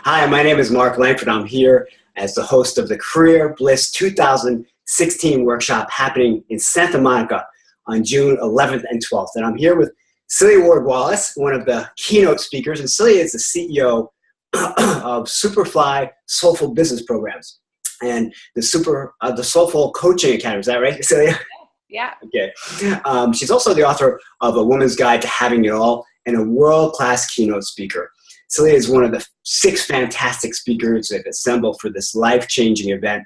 Hi, my name is Mark Langford. I'm here as the host of the Career Bliss 2016 workshop happening in Santa Monica on June 11th and 12th. And I'm here with CeliaWard-Wallace, one of the keynote speakers. And Celia is the CEO of Superfly Soulful Business Programs and the Soulful Coaching Academy. Is that right, Celia? Yeah. Okay. She's also the author of A Woman's Guide to Having It All and a world-class keynote speaker. Celia is one of the 6 fantastic speakers that assembled for this life-changing event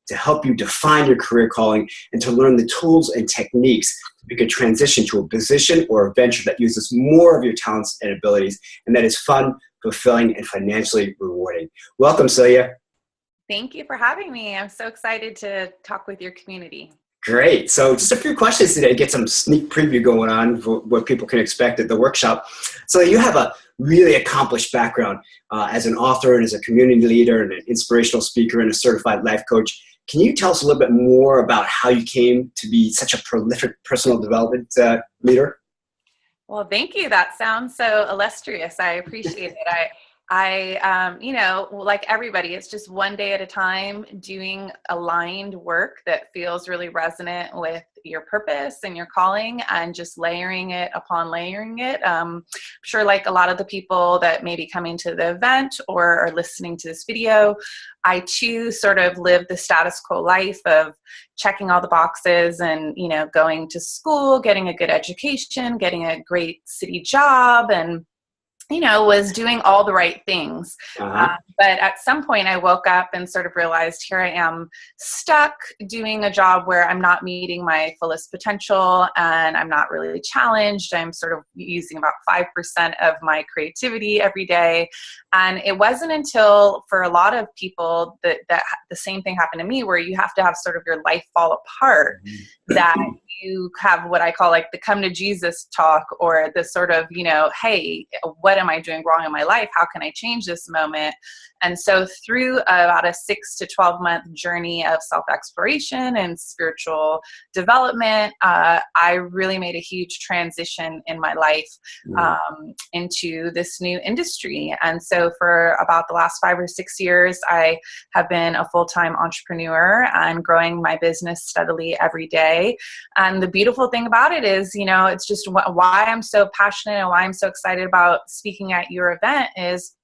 to help you define your career calling and to learn the tools and techniques you could transition to a position or a venture that uses more of your talents and abilities and that is fun, fulfilling, and financially rewarding. Welcome, Celia. Thank you for having me. I'm so excited to talk with your community. Great. So just a few questions today, get some sneak preview going on for what people can expect at the workshop. So you have a really accomplished background as an author and as a community leader and an inspirational speaker and a certified life coach. Can you tell us a little bit more about how you came to be such a prolific personal development leader? Well, thank you. That sounds so illustrious. I appreciate it. Like everybody, it's just one day at a time doing aligned work that feels really resonant with your purpose and your calling and just layering it upon layering it. I'm sure like a lot of the people that may be coming to the event or are listening to this video, I too sort of live the status quo life of checking all the boxes and, going to school, getting a good education, getting a great city job, and was doing all the right things. But at some point I woke up and sort of realized here I am stuck doing a job where I'm not meeting my fullest potential and I'm not really challenged. I'm sort of using about 5% of my creativity every day. And it wasn't until for a lot of people that the same thing happened to me, where you have to have sort of your life fall apart, that you have what I call like the come to Jesus talk, or the sort of, hey, what am I doing wrong in my life? How can I change this moment? And so through about a 6 to 12 month journey of self-exploration and spiritual development, I really made a huge transition in my life into this new industry. And so for about the last 5 or 6 years, I have been a full-time entrepreneur and growing my business steadily every day. And the beautiful thing about it is, it's just why I'm so passionate and why I'm so excited about speaking at your event is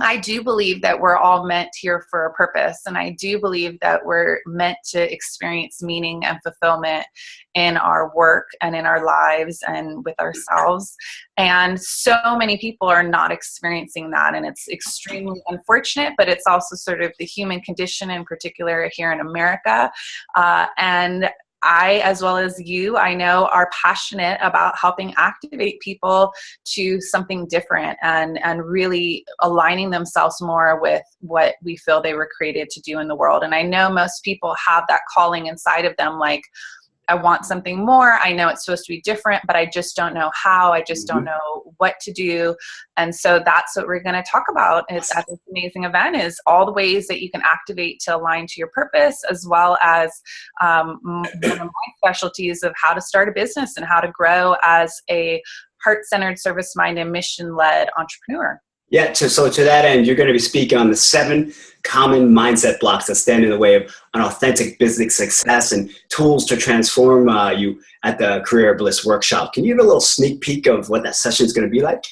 I do believe that we're all meant here for a purpose. And I do believe that we're meant to experience meaning and fulfillment in our work and in our lives and with ourselves. And so many people are not experiencing that. And it's extremely unfortunate, but it's also sort of the human condition in particular here in America. And I, as well as you, I know, are passionate about helping activate people to something different and really aligning themselves more with what we feel they were created to do in the world. And I know most people have that calling inside of them, like, I want something more. I know it's supposed to be different, but I just don't know how. I just don't know what to do. And so that's what we're going to talk about at this amazing event, is all the ways that you can activate to align to your purpose, as well as one of my specialties of how to start a business and how to grow as a heart-centered, service-minded, mission-led entrepreneur. Yeah, so to that end, you're going to be speaking on the 7 common mindset blocks that stand in the way of an authentic business success and tools to transform you at the Career Bliss workshop. Can you give a little sneak peek of what that session is going to be like?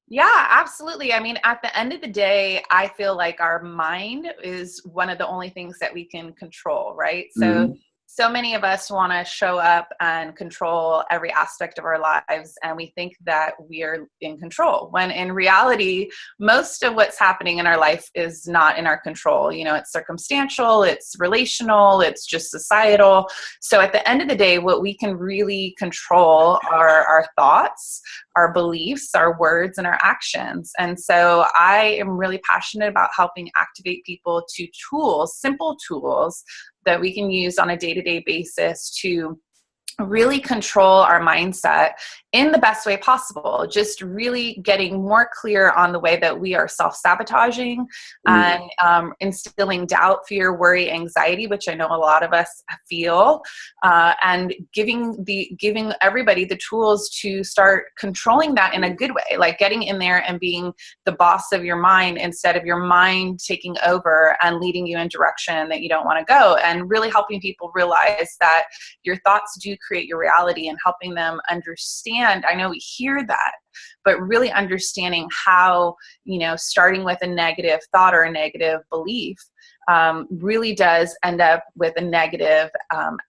Yeah, absolutely. I mean, at the end of the day, I feel like our mind is one of the only things that we can control, right? So many of us want to show up and control every aspect of our lives, and we think that we are in control, when in reality, most of what's happening in our life is not in our control. It's circumstantial, it's relational, it's just societal. So at the end of the day, what we can really control are our thoughts, our beliefs, our words, and our actions. And so I am really passionate about helping activate people to tools, simple tools that we can use on a day-to-day basis to really control our mindset in the best way possible, just really getting more clear on the way that we are self-sabotaging and instilling doubt, fear, worry, anxiety, which I know a lot of us feel, and giving everybody the tools to start controlling that in a good way, like getting in there and being the boss of your mind instead of your mind taking over and leading you in direction that you don't want to go, and really helping people realize that your thoughts do create your reality, and helping them understand. I know we hear that, but really understanding how, starting with a negative thought or a negative belief really does end up with a negative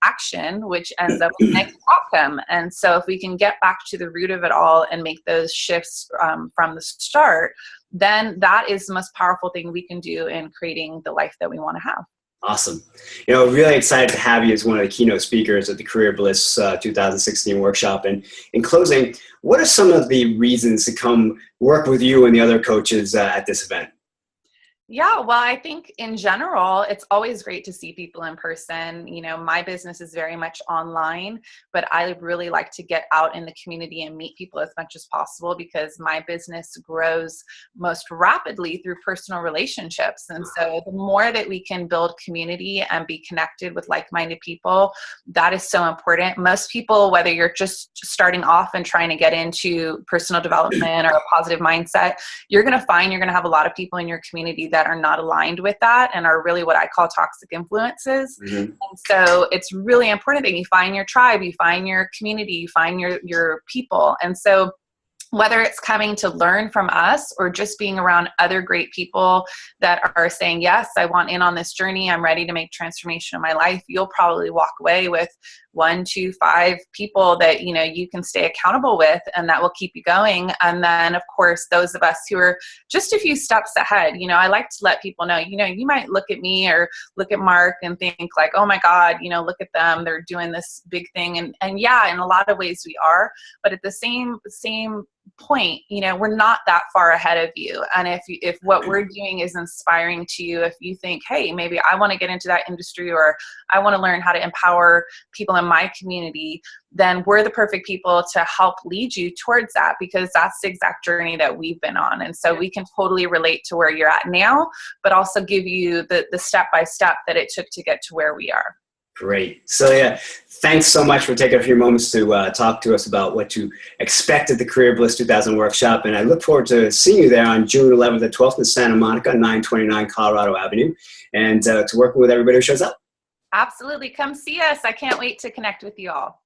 action, which ends up with a negative outcome. And so if we can get back to the root of it all and make those shifts from the start, then that is the most powerful thing we can do in creating the life that we want to have. Awesome. Really excited to have you as one of the keynote speakers at the Career Bliss 2016 workshop. And in closing, what are some of the reasons to come work with you and the other coaches at this event? Yeah, well, I think in general, it's always great to see people in person. My business is very much online, but I really like to get out in the community and meet people as much as possible, because my business grows most rapidly through personal relationships. And so the more that we can build community and be connected with like-minded people, that is so important. Most people, whether you're just starting off and trying to get into personal development or a positive mindset, you're going to have a lot of people in your community that are not aligned with that and are really what I call toxic influences. And so it's really important that you find your tribe, you find your community, you find your people. And so whether it's coming to learn from us or just being around other great people that are saying, yes, I want in on this journey, I'm ready to make transformation in my life, you'll probably walk away with 1, 2, 5 people that, you can stay accountable with, and that will keep you going. And then of course, those of us who are just a few steps ahead, I like to let people know, you might look at me or look at Mark and think like, oh my God, look at them, they're doing this big thing. And yeah, in a lot of ways we are, but at the same point, we're not that far ahead of you. And if what we're doing is inspiring to you, if you think, hey, maybe I want to get into that industry, or I want to learn how to empower people in my community, then we're the perfect people to help lead you towards that, because that's the exact journey that we've been on. And so we can totally relate to where you're at now, but also give you the step-by-step that it took to get to where we are. Great. Celia, thanks so much for taking a few moments to talk to us about what to expect at the Career Bliss 2000 workshop. And I look forward to seeing you there on June 11th and 12th in Santa Monica, 929 Colorado Avenue, and to working with everybody who shows up. Absolutely. Come see us. I can't wait to connect with you all.